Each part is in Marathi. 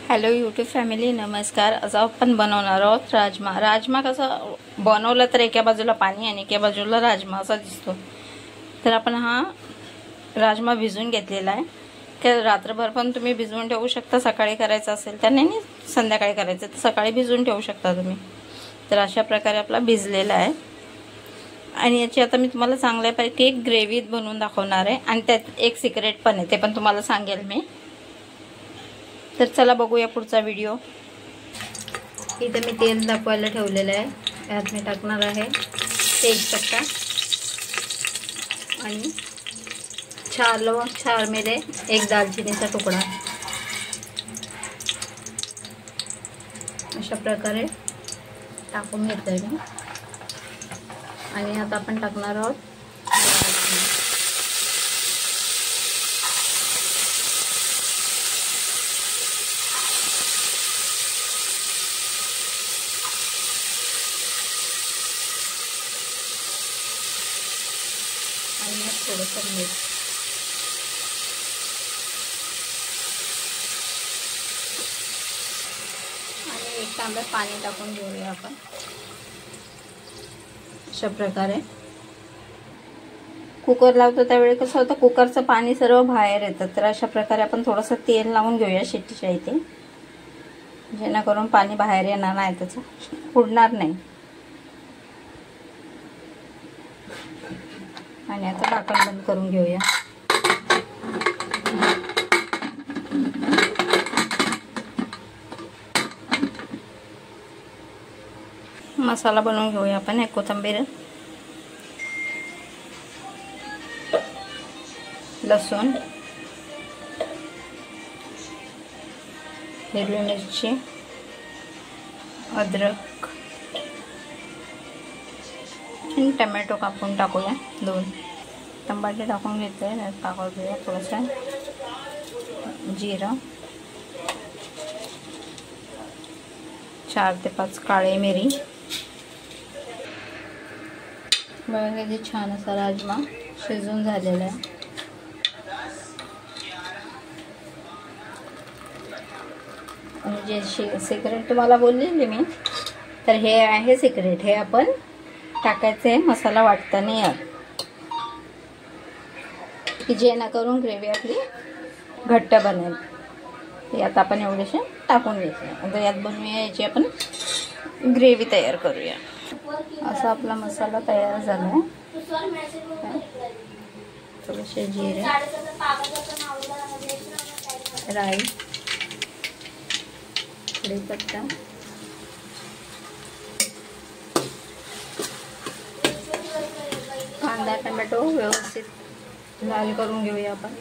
हॅलो यूट्यूब फॅमिली, नमस्कार. आज आपण बनवणार आहोत राजमा. कसं बनवलं तर एका बाजूला पाणी आणि एका बाजूला राजमा असा दिसतो. तर आपण हा राजमा भिजवून घेतलेला आहे. की रात्रभर पण तुम्ही भिजवून ठेवू शकता. सकाळी करायचं असेल तर नाही, संध्याकाळी करायचं तर सकाळी भिजवून ठेवू शकता तुम्ही. तर अशा प्रकारे आपला भिजलेला आहे आणि याची आता मी तुम्हाला चांगल्यापैकी एक ग्रेव्ही बनवून दाखवणार आहे. आणि त्यात एक सिक्रेट पण आहे, ते पण तुम्हाला सांगेल मी. तर चला बघूया पुढचा व्हिडिओ. इथे मी तेल तापवायला ठेवलेलं आहे. यात मी टाकणार आहे तेजपत्ता आणि 4 लवंग, 4 मिरे, 1 दालचिनीचा तुकडा. अशा प्रकारे टाकून घेतलंय मी. आणि आता आपण टाकणार आहोत आणि थोडंसं मीठ. आणि 1 तांब्या पाणी टाकून घेऊया आपण. अशा प्रकारे कुकर लावतो त्यावेळी कसं होतं, कुकरचं पाणी सर्व बाहेर येतं. तर अशा प्रकारे आपण थोडंसं तेल लावून घेऊया शिट्टीच्या इथे, जेणेकरून पाणी बाहेर येणार नाही, त्याचं फुडणार नाही. आणि आता ढाकण बंद करून घेऊया. मसाला बनवून घेऊया आपण. एक कोथिंबीर, लसूण, हिरवी मिरची, अद्रक आणि टमॅटो कापून टाकूया. 2 टमाटे टाकून घेते. टाकून घेऊया थोडंसं जिरं, 4 ते 5 काळे मिरी. बघा किती छान असा राजमा शिजून झालेला आहे. आणि जे सिक्रेट तुम्हाला बोललेली मी, तर हे आहे सिक्रेट. हे आपण टाकायचे मसाला वाटताना यात, की जेणेकरून ग्रेव्ही आपली घट्ट बनेल. यात आपण एवढेसे टाकून घ्यायचे. आता यात बनवूया, याची आपण ग्रेव्ही तयार करूया. असा आपला मसाला तयार झाला आहे. थोडेसे जिरे, राई, कढीपत्ता, कांदा, टोमॅटो व्यवस्थित लाल करून घेऊया आपण.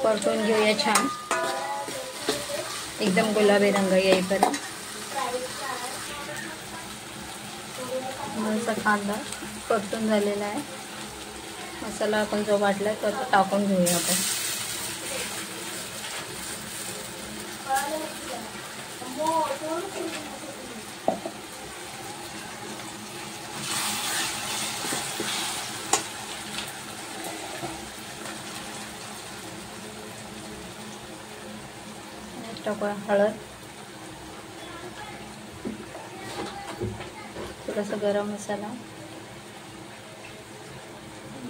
परतून घेऊया छान, एकदम गुलाबी रंग येईपर्यंत. मस्त कांदा परतून झालेला आहे. मसाला आपण जो वाटलाय तो टाकून घेऊया आपण. टाकूया हळद, थोडासा गरम मसाला,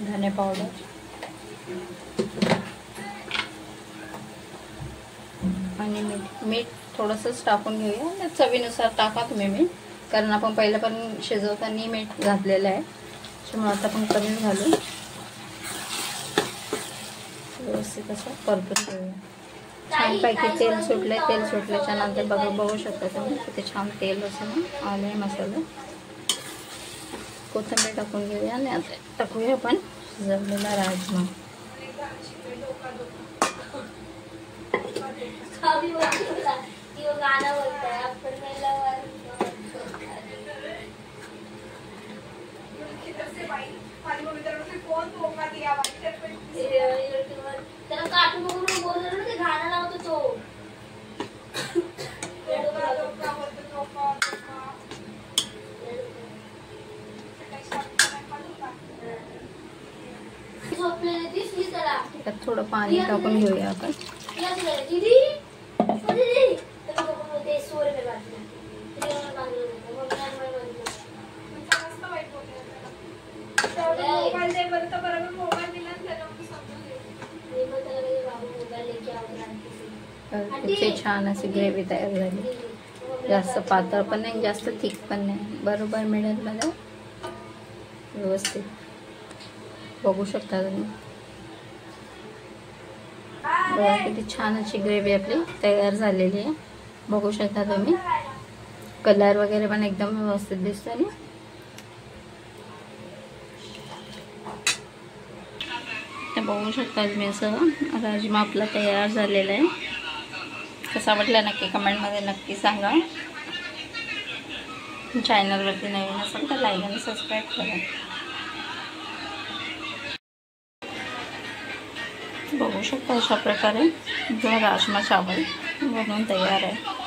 धने पावडर आणि मीठ थोडंसंच टाकून घेऊया. चवीनुसार टाका तुम्ही मीठ, कारण आपण पहिलं पण शिजवताना मीठ घातलेलं आहे. त्यामुळे आता आपण कमी घालू. व्यवस्थित असं परतून घेऊया. छानपैकी तेल सुटले. तेल सुटल्याच्या नंतर बघू शकता तुम्ही किती छान तेल असं आले मसाला. कोथिंबीर टाकून घेऊया आणि आता टाकूया आपण शिजवलेला राजमा. त्यात थोडं पाणी टाकून घेऊया आपण. किती छान अशी ग्रेव्ही तयार झाली. जास्त पातळ पण नाही, जास्त थिक पण नाही, बरोबर मिडियममध्ये व्यवस्थित. बघू शकता तुम्ही. बघा किती छान अशी ग्रेव्ही आपली तयार झालेली आहे. बघू शकता तुम्ही. कलर वगैरे पण एकदम व्यवस्थित दिसतो ना. बघू शकता तुम्ही. असं राजमा आपला तयार झालेला आहे. कसा वाटला नक्की कमेंटमध्ये नक्की सांगा. चॅनलवरती नवीन असेल तर लाईक आणि सबस्क्राईब करा. बघू शकता अशा प्रकारे जो राजमा चावल बनवून तयार आहे.